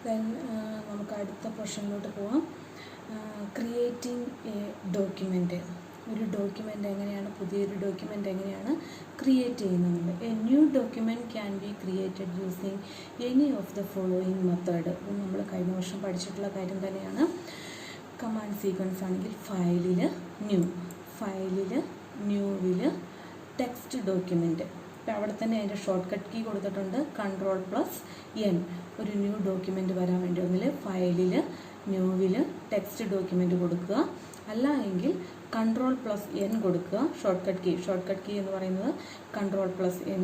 Then നമുക്ക് അടുത്ത പോർഷനിലോട്ട് പോവാം. Creating A document. ഒരു ഡോക്യുമെൻ്റ് എങ്ങനെയാണ്, പുതിയൊരു ഡോക്യുമെൻ്റ് എങ്ങനെയാണ് ക്രിയേറ്റ് ചെയ്യുന്നത്. A new document can be created using any of the following method. നമ്മൾ കഴിഞ്ഞ വർഷം പഠിച്ചിട്ടുള്ള കാര്യം തന്നെയാണ്. കമാൻഡ് സീക്വൻസ് ആണെങ്കിൽ ഫയലിൽ ന്യൂവിൽ ടെക്സ്റ്റ് ഡോക്യുമെൻറ്റ്. ഇപ്പം അവിടെ തന്നെ അതിൻ്റെ ഷോർട്ട് കട്ട് കീ കൊടുത്തിട്ടുണ്ട്, Ctrl+N. ഒരു ന്യൂ ഡോക്യുമെൻ്റ് വരാൻ വേണ്ടി ഒന്നിൽ ഫയലിൽ ന്യൂവിൽ ടെക്സ്റ്റ് ഡോക്യുമെൻ്റ് കൊടുക്കുക, അല്ല എങ്കിൽ Ctrl+N കൊടുക്കുക. ഷോർട്ട് കട്ട് കീ എന്ന് പറയുന്നത് Ctrl+N.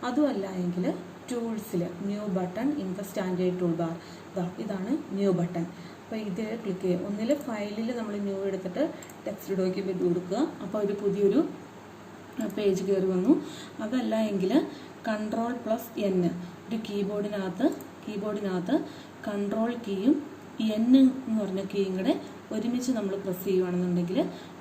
അതുമല്ല എങ്കിൽ ടൂൾസിൽ new button in the standard toolbar, ഇതാണ് ന്യൂ ബട്ടൺ. അപ്പോൾ ഇത് ക്ലിക്ക് ചെയ്യുക. ഒന്നിൽ ഫയലിൽ നമ്മൾ ന്യൂ എടുത്തിട്ട് ടെക്സ്റ്റ് ഡോക്യുമെൻ്റ് കൊടുക്കുക, അപ്പോൾ ഒരു പുതിയൊരു പേജ് കയറി വന്നു. അതല്ല എങ്കിൽ Ctrl+N. ഒരു കീബോർഡിനകത്ത് കൺട്രോൾ കീയും N എന്ന് പറഞ്ഞ കീയും കൂടെ ഒരുമിച്ച് നമ്മൾ പ്രസ് ചെയ്യുകയാണെന്നുണ്ടെങ്കിൽ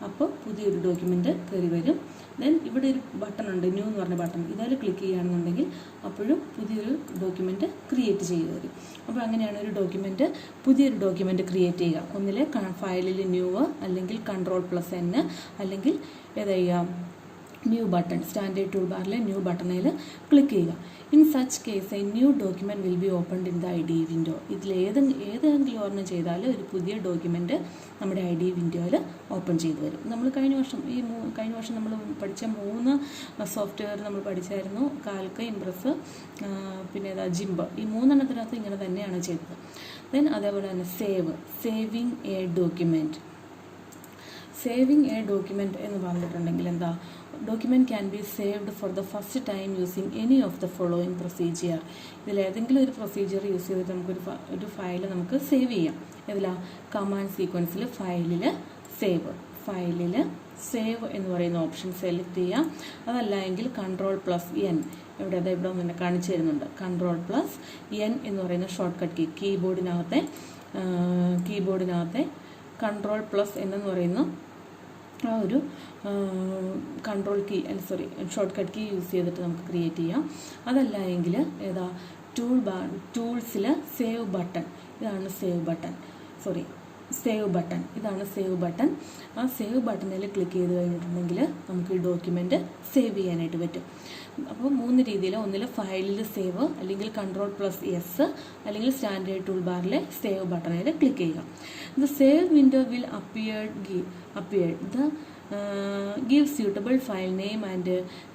അപ്പോൾ പുതിയൊരു ഡോക്യുമെൻ്റ് കയറി വരും. ദെൻ ഇവിടെ ഒരു ബട്ടൺ ഉണ്ട്, ന്യൂ എന്ന് പറഞ്ഞ ബട്ടൺ. ഇതിൽ ക്ലിക്ക് ചെയ്യുകയാണെന്നുണ്ടെങ്കിൽ അപ്പോഴും പുതിയൊരു ഡോക്യുമെൻ്റ് ക്രിയേറ്റ് ചെയ്ത് തരും. അപ്പോൾ അങ്ങനെയാണ് പുതിയൊരു ഡോക്യുമെൻ്റ് ക്രിയേറ്റ് ചെയ്യുക. ഒന്നിൽ ഫയലിൽ ന്യൂ, അല്ലെങ്കിൽ Ctrl+N, അല്ലെങ്കിൽ ഏതാ ചെയ്യുക, ന്യൂ ബട്ടൺ, സ്റ്റാൻഡേർഡ് ടൂൾ ബാറിലെ ന്യൂ ബട്ടണിൽ ക്ലിക്ക് ചെയ്യുക. In such case A new document will be opened in the IDE window. ഇതിൽ ഏതെങ്കിലും ഒരെണ്ണം ചെയ്താൽ ഒരു പുതിയ ഡോക്യുമെൻറ്റ് നമ്മുടെ IDE വിൻഡോയിൽ ഓപ്പൺ ചെയ്തു വരും. നമ്മൾ കഴിഞ്ഞ വർഷം നമ്മൾ പഠിച്ച 3 സോഫ്റ്റ്വെയർ നമ്മൾ പഠിച്ചായിരുന്നു. കാൽക്ക്, ഇംപ്രസ്, പിന്നെ ജിംബ്. ഈ 3 എണ്ണത്തിനകത്ത് ഇങ്ങനെ തന്നെയാണ് ചെയ്തത്. ദെൻ അതേപോലെ തന്നെ saving A document. Saving A document എന്ന് പറഞ്ഞിട്ടുണ്ടെങ്കിൽ എന്താ, document can be saved for the first time using any of the following procedure. ഇതിലേതെങ്കിലും ഒരു പ്രൊസീജിയർ യൂസ് ചെയ്തിട്ട് നമുക്കൊരു ഫയൽ നമുക്ക് സേവ് ചെയ്യാം. ഇതിലാണ് കമാൻഡ് സീക്വൻസിൽ ഫയലിൽ സേവ് എന്ന് പറയുന്ന ഓപ്ഷൻ സെലക്ട് ചെയ്യാം. അതല്ല എങ്കിൽ Ctrl+N. ഇവിടെ ഒന്ന് കാണിച്ചു തരുന്നുണ്ട്. Ctrl+N എന്ന് പറയുന്ന ഷോർട്ട് കട്ട് കീ, കീബോർഡിനകത്തെ Ctrl+N എന്ന് പറയുന്ന ആ ഒരു ഷോർട്ട് കട്ട് കീ യൂസ് ചെയ്തിട്ട് നമുക്ക് ക്രിയേറ്റ് ചെയ്യാം. അതല്ല എങ്കിൽ ടൂൾസിൽ സേവ് ബട്ടൺ. ഇതാണ് സേവ് ബട്ടൺ. ആ സേവ് ബട്ടണിൽ ക്ലിക്ക് ചെയ്ത് കഴിഞ്ഞിട്ടുണ്ടെങ്കിൽ നമുക്ക് ഈ ഡോക്യുമെൻറ്റ് സേവ് ചെയ്യാനായിട്ട് പറ്റും. അപ്പോൾ 3 രീതിയിൽ, ഒന്നിൽ ഫയലിൽ സേവ്, അല്ലെങ്കിൽ Ctrl+S, അല്ലെങ്കിൽ സ്റ്റാൻഡേർഡ് ടൂൾ ബാറിലെ സേവ് ബട്ടണിൽ ക്ലിക്ക് ചെയ്യുക. The save window will appear. Give suitable file name and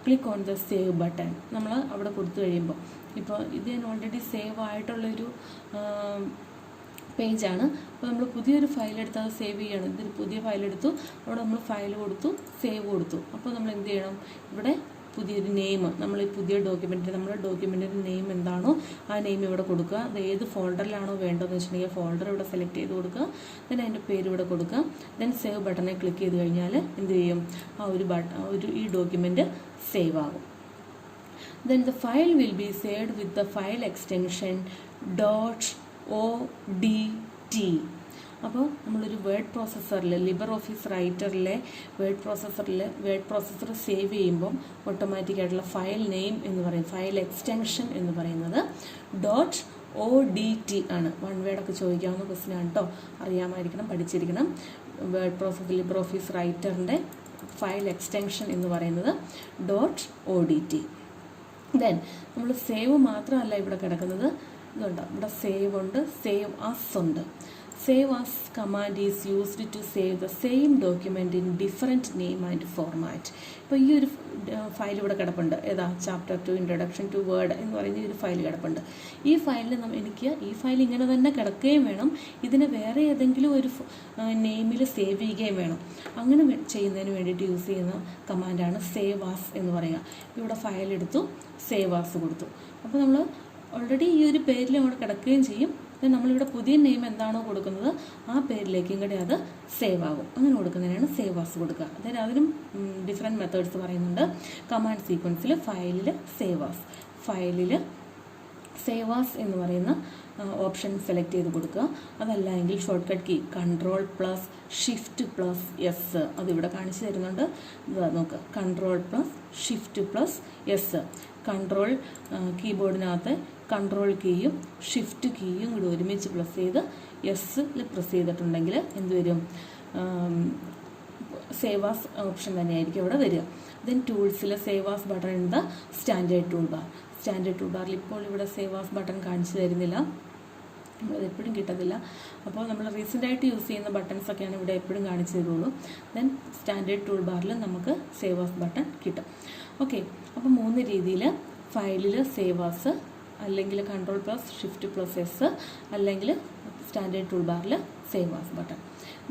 click on the save button. നമ്മൾ അവിടെ കൊടുത്തു കഴിയുമ്പോൾ, ഇപ്പോൾ ഇത് ഞാൻ ഓൾറെഡി സേവ് ആയിട്ടുള്ളൊരു പേജാണ്. അപ്പോൾ നമ്മൾ പുതിയൊരു ഫയലെടുത്ത് അത് സേവ് ചെയ്യണം. ഇതൊരു പുതിയ ഫയലെടുത്തു, അവിടെ നമ്മൾ ഫയൽ കൊടുത്തു, സേവ് കൊടുത്തു. അപ്പോൾ നമ്മൾ എന്ത് ചെയ്യണം, ഇവിടെ പുതിയൊരു നെയിം, നമ്മൾ ഈ പുതിയ നമ്മുടെ ഡോക്യുമെൻറ്റിൻ്റെ നെയിം എന്താണോ ആ നെയിം ഇവിടെ കൊടുക്കുക. അത് ഏത് ഫോൾഡറിലാണോ വേണ്ടതെന്ന് വെച്ചിട്ടുണ്ടെങ്കിൽ ഫോൾഡർ ഇവിടെ സെലക്ട് ചെയ്ത് കൊടുക്കുക. ദെൻ അതിൻ്റെ പേര് ഇവിടെ കൊടുക്കുക. ദെൻ സേവ് ബട്ടണിൽ ക്ലിക്ക് ചെയ്ത് കഴിഞ്ഞാൽ എന്ത് ചെയ്യും, ഈ ഡോക്യുമെൻറ്റ് സേവ് ആകും. Then the file will be saved with the file extension .odt. അപ്പോൾ നമ്മളൊരു വേർഡ് പ്രോസസ്സറിൽ, LibreOffice റൈറ്ററിലെ വേർഡ് പ്രോസസ്സർ സേവ് ചെയ്യുമ്പം ഓട്ടോമാറ്റിക്കായിട്ടുള്ള ഫയൽ നെയിം എന്ന് പറയും, ഫയൽ എക്സ്റ്റൻഷൻ എന്ന് പറയുന്നത് .odt ആണ്. വൺ വേർഡൊക്കെ ചോദിക്കാവുന്ന ക്വസ്റ്റ്യൻ ആണ് കേട്ടോ, അറിയാമായിരിക്കണം, പഠിച്ചിരിക്കണം. LibreOffice റൈറ്ററിൻ്റെ ഫയൽ എക്സ്റ്റൻഷൻ എന്ന് പറയുന്നത് .odt. ദെൻ നമ്മൾ സേവ് മാത്രമല്ല ഇവിടെ കിടക്കുന്നത്, ഇതുണ്ട്, ഇവിടെ സേവ് ഉണ്ട്, സേവ് ആസ് ഉണ്ട്. Save as command is used to save the same document in different name and format. ഇപ്പോൾ ഈ ഒരു ഫയൽ ഇവിടെ കിടപ്പുണ്ട്, Chapter 2 Introduction to Word എന്ന് പറയുന്ന ഈ ഒരു ഫയൽ കിടപ്പുണ്ട്. ഈ ഫയലിൽ ഈ ഫയൽ ഇങ്ങനെ തന്നെ കിടക്കുകയും വേണം, ഇതിനെ വേറെ ഏതെങ്കിലും ഒരു നെയിമിൽ സേവ് ചെയ്യുകയും വേണം. അങ്ങനെ ചെയ്യുന്നതിന് വേണ്ടിയിട്ട് യൂസ് ചെയ്യുന്ന കമാൻഡാണ് സേവ് ആസ് എന്ന് പറയുക. ഇവിടെ ഫയൽ എടുത്തു, സേവ് ആസ് കൊടുത്തു. അപ്പോൾ നമ്മൾ ഓൾറെഡി ഈ ഒരു പേരിൽ അവിടെ കിടക്കുകയും ചെയ്യും. നമ്മളിവിടെ പുതിയ നെയിം എന്താണോ കൊടുക്കുന്നത് ആ പേരിലേക്കും കൂടി അത് സേവ് ആകും. അങ്ങനെ കൊടുക്കുന്നതിനാണ് സേവ് ആസ് കൊടുക്കുക. അതായത് അതിനും ഡിഫറെൻറ്റ് മെത്തേഡ്സ് പറയുന്നുണ്ട്. കമാൻഡ് സീക്വൻസിൽ ഫയലിൽ സേവ് ആസ് എന്ന് പറയുന്ന ഓപ്ഷൻ സെലക്ട് ചെയ്ത് കൊടുക്കുക. അതല്ല എങ്കിൽ ഷോർട്ട് കട്ട് കീ Ctrl+Shift+S അതിവിടെ കാണിച്ചു തരുന്നുണ്ട്. നോക്കുക, Ctrl+Shift+S. കൺട്രോൾ കീബോർഡിനകത്ത് കൺട്രോൾ കീയും ഷിഫ്റ്റ് കീയും കൂടി ഒരുമിച്ച് പ്രസ് ചെയ്ത് എസ്സിൽ പ്രസ് ചെയ്തിട്ടുണ്ടെങ്കിൽ എന്ത് വരും? സേവ് ആസ് ഓപ്ഷൻ തന്നെയായിരിക്കും ഇവിടെ വരിക. ദെൻ ടൂൾസിൽ save as button in the standard toolbar. Standard tool ബാറിൽ ഇപ്പോൾ ഇവിടെ സേവ് ആസ് ബട്ടൺ കാണിച്ചു തരുന്നില്ല, നമ്മളത് എപ്പോഴും കിട്ടത്തില്ല. അപ്പോൾ നമ്മൾ റീസെൻ്റായിട്ട് യൂസ് ചെയ്യുന്ന ബട്ടൺസൊക്കെയാണ് ഇവിടെ എപ്പോഴും കാണിച്ചു തരുള്ളൂ. ദെൻ സ്റ്റാൻഡേർഡ് ടൂൾ ബാറിൽ നമുക്ക് സേവ് ആസ് ബട്ടൺ കിട്ടും. ഓക്കെ, അപ്പോൾ 3 രീതിയിൽ ഫയലിൽ സേവ് ആസ്, അല്ലെങ്കിൽ control plus shift plus S, അല്ലെങ്കിൽ സ്റ്റാൻഡേർഡ് ടൂൾ ബാറിൽ save as button.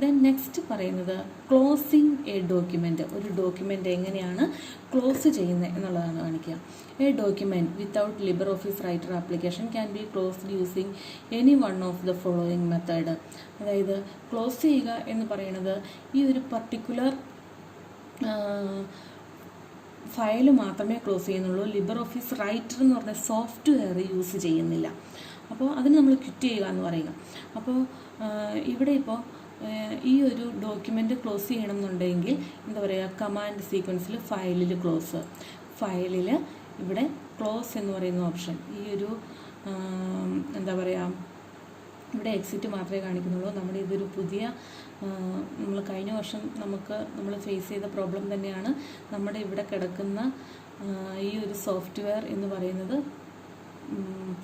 Then next പറയുന്നത് ക്ലോസിങ് എ ഡോക്യുമെൻറ്റ്. ഒരു ഡോക്യുമെൻ്റ് എങ്ങനെയാണ് ക്ലോസ് ചെയ്യുന്നത് എന്നുള്ളതാണ് കാണിക്കുക. A document without LibreOffice Writer application can be closed using any one of the following method. അതായത് close ചെയ്യുക എന്ന് പറയുന്നത് ഈ ഒരു പർട്ടിക്കുലർ ഫയൽ മാത്രമേ ക്ലോസ് ചെയ്യുന്നുള്ളൂ. ലിബർ ഓഫീസ് റൈറ്റർ എന്ന് പറഞ്ഞ സോഫ്റ്റ്വെയർ യൂസ് ചെയ്യുന്നില്ല. അപ്പോൾ അതിന് നമ്മൾ ക്വിറ്റ് ചെയ്യുക എന്ന് പറയുക. അപ്പോൾ ഇവിടെ ഇപ്പോൾ ഈ ഒരു ഡോക്യുമെൻ്റ് ക്ലോസ് ചെയ്യണമെന്നുണ്ടെങ്കിൽ എന്താ പറയുക, കമാൻഡ് സീക്വൻസിൽ ഫയലിൽ ക്ലോസ്, ഫയലിൽ ഇവിടെ ക്ലോസ് എന്ന് പറയുന്ന ഓപ്ഷൻ, ഈ ഒരു എന്താ പറയുക, ഇവിടെ എക്സിറ്റ് മാത്രമേ കാണിക്കുന്നുള്ളൂ. നമ്മുടെ ഇതൊരു പുതിയ, നമ്മൾ കഴിഞ്ഞ വർഷം നമ്മൾ ഫേസ് ചെയ്ത പ്രോബ്ലം തന്നെയാണ്. നമ്മുടെ ഇവിടെ കിടക്കുന്ന ഈ ഒരു സോഫ്റ്റ്വെയർ എന്ന് പറയുന്നത്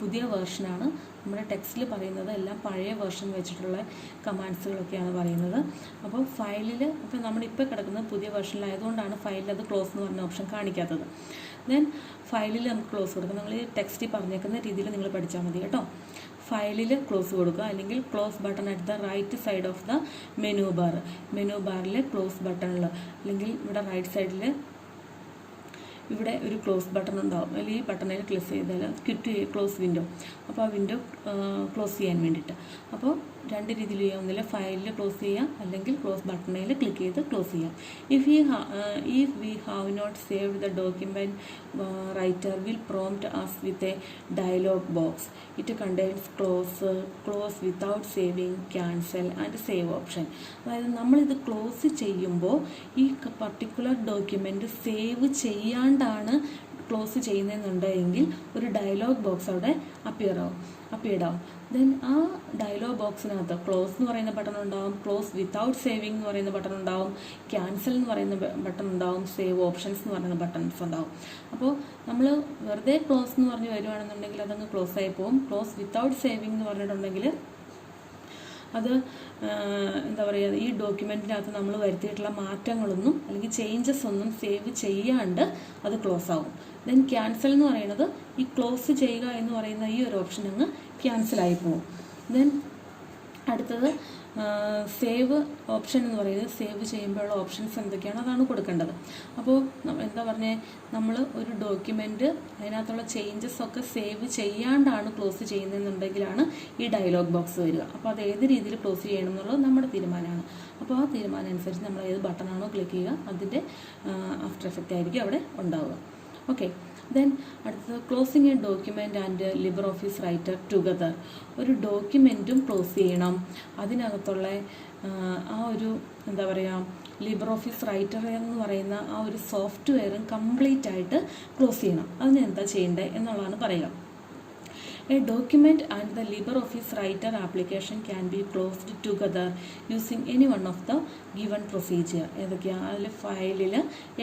പുതിയ വേർഷനാണ്. നമ്മുടെ ടെക്സ്റ്റിൽ പറയുന്നത് എല്ലാം പഴയ വേർഷൻ വെച്ചിട്ടുള്ള കമാൻഡ്സുകളൊക്കെയാണ് പറയുന്നത്. അപ്പോൾ ഫയലിൽ ഇപ്പോൾ നമ്മളിപ്പോൾ കിടക്കുന്നത് പുതിയ വേർഷനിലായതുകൊണ്ടാണ് ഫയലിൽ അത് ക്ലോസ് എന്ന് പറഞ്ഞ ഓപ്ഷൻ കാണിക്കാത്തത്. ദെൻ ഫയലിൽ നമുക്ക് ക്ലോസ് കൊടുക്കാം. നിങ്ങൾ ഈ ടെക്സ്റ്റിൽ പറഞ്ഞേക്കുന്ന രീതിയിൽ നിങ്ങൾ പഠിച്ചാൽ മതി കേട്ടോ. ഫയലിൽ ക്ലോസ് കൊടുക്കുക, അല്ലെങ്കിൽ close button at the right side of the menu bar. Menu ബാറിലെ ക്ലോസ് ബട്ടണിൽ, അല്ലെങ്കിൽ ഇവിടെ റൈറ്റ് സൈഡിൽ ഇവിടെ ഒരു ക്ലോസ് ബട്ടൺ ഉണ്ടാവും. അല്ലെങ്കിൽ ഈ ബട്ടണിൽ ക്ലിക്ക് ചെയ്താൽ ക്ലോസ് വിൻഡോ. അപ്പോൾ ആ വിൻഡോ ക്ലോസ് ചെയ്യാൻ വേണ്ടിയിട്ട്. അപ്പോൾ 2 രീതിയിൽ ചെയ്യാം. ഒന്നില്ല ഫയലിൽ ക്ലോസ് ചെയ്യാം, അല്ലെങ്കിൽ ക്ലോസ് ബട്ടണിൽ ക്ലിക്ക് ചെയ്ത് ക്ലോസ് ചെയ്യാം. If we have not saved the document, Writer will prompt us with a dialog box. It contains close without saving, cancel and save option. അതായത് നമ്മളിത് ക്ലോസ് ചെയ്യുമ്പോൾ ഈ പർട്ടിക്കുലർ ഡോക്യുമെൻറ്റ് സേവ് ചെയ്യാണ്ടാണ് close ചെയ്യുന്നതെന്നുണ്ടെങ്കിൽ ഒരു dialog box അവിടെ appeared ആവും. Then ആ ഡയലോഗ് ബോക്സിനകത്ത് ക്ലോസ് എന്ന് പറയുന്ന ബട്ടൺ ഉണ്ടാവും, ക്ലോസ് വിത്തൗട്ട് സേവിങ് എന്ന് പറയുന്ന ബട്ടൺ ഉണ്ടാവും, ക്യാൻസൽ എന്ന് പറയുന്ന ബട്ടൺ ഉണ്ടാവും, സേവ് ഓപ്ഷൻസ് എന്ന് പറയുന്ന ബട്ടൺസ് ഉണ്ടാവും. അപ്പോൾ നമ്മൾ വെറുതെ ക്ലോസ് എന്ന് പറഞ്ഞ് വരുവാണെന്നുണ്ടെങ്കിൽ അതങ്ങ് ക്ലോസ് ആയി പോകും. ക്ലോസ് വിത്തൗട്ട് സേവിങ് എന്ന് പറഞ്ഞിട്ടുണ്ടെങ്കിൽ അത് എന്താ പറയുക, ഈ ഡോക്യുമെൻറ്റിനകത്ത് നമ്മൾ വരുത്തിയിട്ടുള്ള മാറ്റങ്ങളൊന്നും അല്ലെങ്കിൽ ചേഞ്ചസ് ഒന്നും സേവ് ചെയ്യാണ്ട് അത് ക്ലോസ് ആവും. ദെൻ ക്യാൻസൽ എന്ന് പറയുന്നത് ഈ ക്ലോസ് ചെയ്യുക എന്ന് പറയുന്ന ഈ ഒരു ഓപ്ഷൻ അങ്ങ് ക്യാൻസലായി പോകും. ദെൻ അടുത്തത് സേവ് ഓപ്ഷൻ എന്ന് പറയുന്നത് സേവ് ചെയ്യുമ്പോഴുള്ള ഓപ്ഷൻസ് എന്തൊക്കെയാണ് അതാണ് കൊടുക്കേണ്ടത്. അപ്പോൾ എന്താ പറഞ്ഞത്, നമ്മൾ ഒരു ഡോക്യുമെൻറ്റ് അതിനകത്തുള്ള ചേഞ്ചസ് ഒക്കെ സേവ് ചെയ്യാണ്ടാണ് ക്ലോസ് ചെയ്യുന്നതെന്നുണ്ടെങ്കിലാണ് ഈ ഡയലോഗ് ബോക്സ് വരിക. അപ്പോൾ അത് ഏത് രീതിയിൽ ക്ലോസ് ചെയ്യണം എന്നുള്ളത് നമ്മുടെ തീരുമാനമാണ്. അപ്പോൾ ആ തീരുമാനം അനുസരിച്ച് നമ്മൾ ഏത് ബട്ടണാണോ ക്ലിക്ക് ചെയ്യുക അതിൻ്റെ ആഫ്റ്റർ എഫക്റ്റ് ആയിരിക്കും അവിടെ ഉണ്ടാവുക. ഓക്കെ, ദെൻ അടുത്തത് closing a document and LibreOffice Writer together. ഒരു ഡോക്യുമെൻറ്റും ക്ലോസ് ചെയ്യണം, അതിനകത്തുള്ള ആ ഒരു എന്താ പറയുക, ലിബർ ഓഫീസ് റൈറ്റർ എന്ന് പറയുന്ന ആ ഒരു സോഫ്റ്റ്വെയറും കംപ്ലീറ്റ് ആയിട്ട് ക്ലോസ് ചെയ്യണം. അതിന് എന്താ ചെയ്യേണ്ടത് എന്നുള്ളതാണ് പറയുക. A document and the LibreOffice Writer application can be closed together using any one of the given procedure. ഏതൊക്കെയാണ്? അതിൽ ഫയലിൽ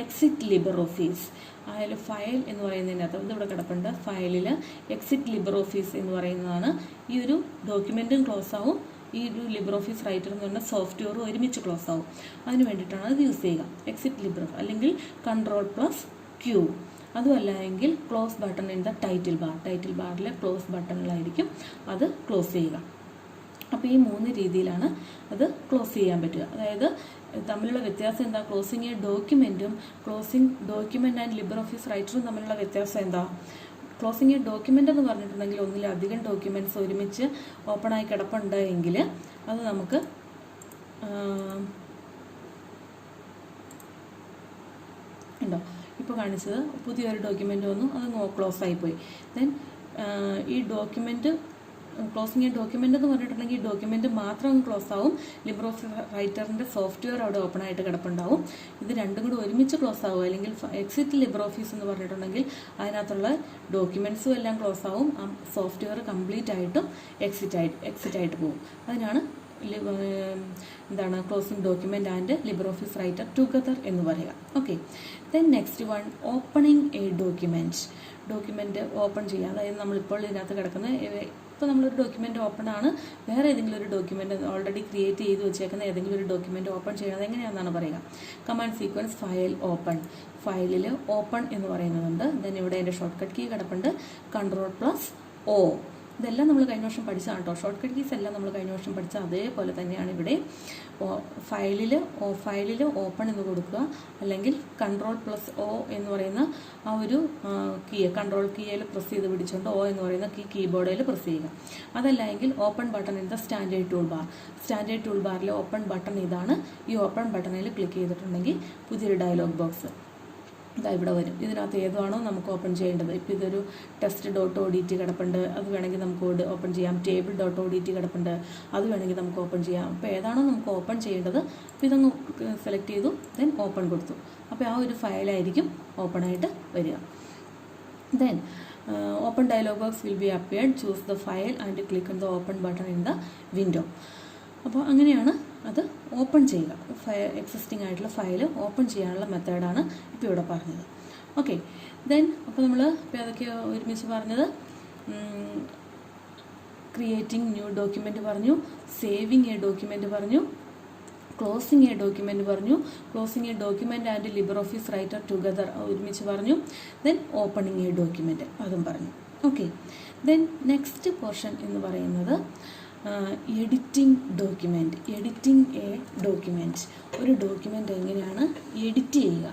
എക്സിറ്റ് ലിബർ ഓഫീസ്, അതിൽ ഫയൽ എന്ന് പറയുന്നതിനകത്ത് ഇതിവിടെ കിടപ്പുണ്ട്. ഫയലിൽ എക്സിറ്റ് ലിബർ ഓഫീസ് എന്ന് പറയുന്നതാണ്. ഈ ഒരു ഡോക്യുമെൻറ്റും ക്ലോസ് ആവും, ഈ ഒരു ലിബർ ഓഫീസ് റൈറ്റർ എന്ന് പറഞ്ഞ സോഫ്റ്റ്വെയറും ഒരുമിച്ച് ക്ലോസ് ആവും. അതിന് വേണ്ടിയിട്ടാണ് അത് യൂസ് ചെയ്യുക. എക്സിറ്റ് ലിബർ അല്ലെങ്കിൽ Ctrl+Q. അതുമല്ല എങ്കിൽ close button in the title bar. Title ബാറിലെ ക്ലോസ് ബട്ടണിലായിരിക്കും അത് ക്ലോസ് ചെയ്യുക. അപ്പോൾ ഈ 3 രീതിയിലാണ് അത് ക്ലോസ് ചെയ്യാൻ പറ്റുക. അതായത് തമ്മിലുള്ള വ്യത്യാസം എന്താ? ക്ലോസിങ് എ ഡോക്യുമെൻറ്റും closing document and LibreOffice റൈറ്ററും തമ്മിലുള്ള വ്യത്യാസം എന്താ? ക്ലോസിങ് എ ഡോക്യുമെൻ്റ് എന്ന് പറഞ്ഞിട്ടുണ്ടെങ്കിൽ ഒന്നിലധികം ഡോക്യുമെൻറ്റ്സ് ഒരുമിച്ച് ഓപ്പണായി കിടപ്പുണ്ട് എങ്കിൽ അത് നമുക്ക് ഉണ്ടോ ഇപ്പോൾ കാണിച്ചത് പുതിയൊരു ഡോക്യുമെൻ്റ് വന്നു, അത് ക്ലോസ് ആയിപ്പോയി. ദെൻ ഈ ഡോക്യുമെൻ്റ് ക്ലോസിങ് എ ഡോക്യുമെൻ്റ് എന്ന് പറഞ്ഞിട്ടുണ്ടെങ്കിൽ ഈ ഡോക്യുമെൻ്റ് മാത്രം ക്ലോസ് ആവും. ലിബ്രെ ഓഫീസ് റൈറ്ററിൻ്റെ സോഫ്റ്റ്വെയർ അവിടെ ഓപ്പൺ ആയിട്ട് കിടപ്പുണ്ടാവും. ഇത് രണ്ടും കൂടി ഒരുമിച്ച് ക്ലോസ് ആവും. അല്ലെങ്കിൽ എക്സിറ്റ് ലിബ്രെ ഓഫീസ് എന്ന് പറഞ്ഞിട്ടുണ്ടെങ്കിൽ അതിനകത്തുള്ള ഡോക്യുമെൻറ്റ്സും എല്ലാം ക്ലോസ് ആവും. ആ സോഫ്റ്റ്വെയർ കംപ്ലീറ്റ് ആയിട്ടും എക്സിറ്റ് ആയിട്ട് പോകും. അതിനാണ് എന്താണ് closing document and Libre office Writer together എന്ന് പറയുക. Okay, then next one opening A document open ചെയ്യുക. അതായത് നമ്മളിപ്പോൾ ഇതിനകത്ത് കിടക്കുന്ന ഇപ്പോൾ നമ്മളൊരു ഡോക്യുമെൻ്റ് ഓപ്പൺ ആണ്, വേറെ ഏതെങ്കിലും ഒരു ഡോക്യുമെൻ്റ് ഓൾറെഡി ക്രിയേറ്റ് ചെയ്ത് വെച്ചേക്കുന്ന ഏതെങ്കിലും ഒരു ഡോക്യുമെൻ്റ് ഓപ്പൺ ചെയ്യുന്നത് എങ്ങനെയാണെന്നാണ് പറയുക. Command sequence file open. ഫയലിൽ ഓപ്പൺ എന്ന് പറയുന്നതുണ്ട്. ദെൻ ഇവിടെ അതിൻ്റെ ഷോർട്ട് കട്ട് കീ കിടപ്പുണ്ട്, Ctrl+O. ഇതെല്ലാം നമ്മൾ കഴിഞ്ഞ വർഷം പഠിച്ചതാണ് കേട്ടോ. ഷോർട്ട് കട്ട് കീസ് എല്ലാം നമ്മൾ കഴിഞ്ഞ വർഷം പഠിച്ച അതേപോലെ തന്നെയാണ് ഇവിടെ. ഫയലിൽ ഓപ്പൺ എന്ന് കൊടുക്കുക, അല്ലെങ്കിൽ Ctrl+O എന്ന് പറയുന്ന ആ ഒരു കീ കൺട്രോൾ കീയിൽ പ്രസ് ചെയ്ത് പിടിച്ചുകൊണ്ട് O എന്ന് പറയുന്ന കീബോർഡിൽ പ്രസ് ചെയ്യുക. അതല്ല എങ്കിൽ open button in the standard tool ബാറിലെ ഓപ്പൺ ബട്ടൺ ഇതാണ്. ഈ ഓപ്പൺ ബട്ടണിൽ ക്ലിക്ക് ചെയ്തിട്ടുണ്ടെങ്കിൽ പുതിയൊരു ഡയലോഗ് ബോക്സ് ഇതാ ഇവിടെ വരും. ഇതിനകത്ത് ഏതാണോ നമുക്ക് ഓപ്പൺ ചെയ്യേണ്ടത്. ഇപ്പോൾ ഇതൊരു test.odt കിടപ്പുണ്ട്, അത് വേണമെങ്കിൽ നമുക്ക് ഓപ്പൺ ചെയ്യാം. table.odt കിടപ്പുണ്ട്, അത് വേണമെങ്കിൽ നമുക്ക് ഓപ്പൺ ചെയ്യാം. അപ്പോൾ ഏതാണോ നമുക്ക് ഓപ്പൺ ചെയ്യേണ്ടത് അപ്പോൾ ഇതൊന്ന് സെലക്ട് ചെയ്തു, ദെൻ ഓപ്പൺ കൊടുത്തു. അപ്പോൾ ആ ഒരു ഫയലായിരിക്കും ഓപ്പൺ ആയിട്ട് വരിക. Then open dialogue box will be appeared. Choose the file and click on the open button in the window. അപ്പോൾ അങ്ങനെയാണ് അത് ഓപ്പൺ ചെയ്യുക. എക്സിസ്റ്റിംഗ് ആയിട്ടുള്ള ഫയൽ ഓപ്പൺ ചെയ്യാനുള്ള മെത്തേഡാണ് ഇപ്പോൾ ഇവിടെ പറഞ്ഞത്. ഓക്കെ, ദെൻ അപ്പോൾ നമ്മൾ ഇപ്പോൾ അതൊക്കെയോ ഒരുമിച്ച് പറഞ്ഞത്, ക്രിയേറ്റിംഗ് ന്യൂ ഡോക്യുമെൻ്റ് പറഞ്ഞു, സേവിങ് എ ഡോക്യുമെൻ്റ് പറഞ്ഞു, ക്ലോസിങ് എ ഡോക്യുമെൻ്റ് പറഞ്ഞു, closing a document and Libre office Writer together ഒരുമിച്ച് പറഞ്ഞു, ദെൻ ഓപ്പണിങ് എ ഡോക്യുമെൻ്റ് അതും പറഞ്ഞു. ഓക്കെ, ദെൻ നെക്സ്റ്റ് പോർഷൻ എന്ന് പറയുന്നത് എഡിറ്റിംഗ് എ ഡോക്യുമെൻറ്റ്. ഒരു ഡോക്യുമെൻ്റ് എങ്ങനെയാണ് എഡിറ്റ് ചെയ്യുക